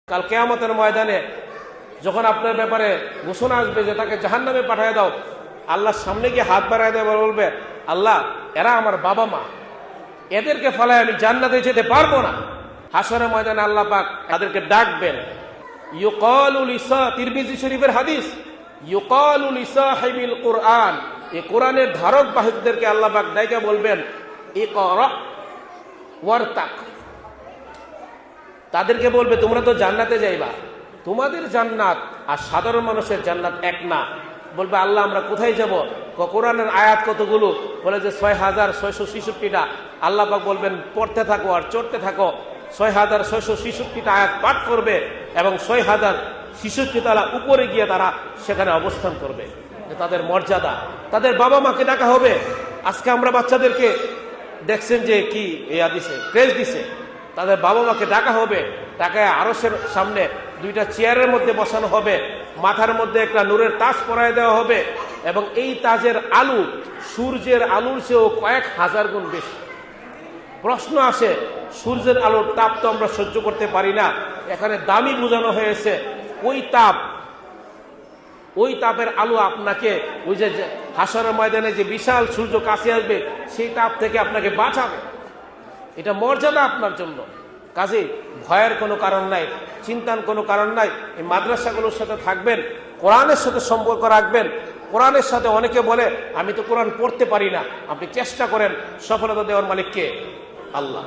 কাল কিয়ামতের ময়দানে যখন আপনার ব্যাপারে ঘোষণা আসবে যে তাকে জাহান্নামে পাঠিয়ে দাও, আল্লাহর সামনে গিয়ে হাত বাড়ায় দেবে, বলবে আল্লাহ এরা আমার বাবা মা, এদেরকে ফলায় আমি জান্নাতে যেতে পারবো না। হাসরের ময়দানে আল্লাহ পাক তাদেরকে ডাকবেন। ইউকালু লিসা, তিরমিজি শরীফের হাদিস, ইউকালু লিসাহিবিল কুরআন, এই কোরআনের ধারক বাহকদেরকে আল্লাহ পাক ডাইকা বলবেন ইকরা ওয়ারতাক। তাদেরকে বলবে তোমরা তো জান্নাতে যাইবা, তোমাদের জান্নাত আর সাধারণ মানুষের জান্নাত এক না। বলবে আল্লাহ আমরা কোথায় যাব? কোরআনের আয়াত কতগুলো? বলে যে 6666টা। আল্লাহ পাক বলবেন পড়তে থাকো আর চড়তে থাকো। 6666টা আয়াত পাঠ করবে এবং 6066 তারা উপরে গিয়ে তারা সেখানে অবস্থান করবে। তাদের মর্যাদা, তাদের বাবা মাকে ডাকা হবে। আজকে আমরা বাচ্চাদেরকে দেখছেন যে কি দিছে, ক্রেজ দিছে, তাদের বাবা মাকে ডাকা হবে। ডাকায় আরশের সামনে 2টা চেয়ারের মধ্যে বসানো হবে, মাথার মধ্যে একটা নূরের তাজ পরায় দেওয়া হবে এবং এই তাজের আলো সূর্যের আলোর চেয়েও কয়েক হাজার গুণ বেশি। প্রশ্ন আসে, সূর্যের আলোর তাপ তো আমরা সহ্য করতে পারি না, এখানে দামি বোঝানো হয়েছে ওই তাপের আলো আপনাকে ওই যে হাসরের ময়দানে যে বিশাল সূর্য কাছে আসবে সেই তাপ থেকে আপনাকে বাঁচাবে। এটা মর্যাদা আপনার জন্য। কাজে ভয়ের কোনো কারণ নাই, চিন্তার কোনো কারণ নাই। এই মাদ্রাসাগুলোর সাথে থাকবেন, কোরআনের সাথে সম্পর্ক রাখবেন। কোরআনের সাথে অনেকে বলে আমি তো কোরআন পড়তে পারি না, আপনি চেষ্টা করেন, সফলতা দেওয়ার মালিক কে? আল্লাহ।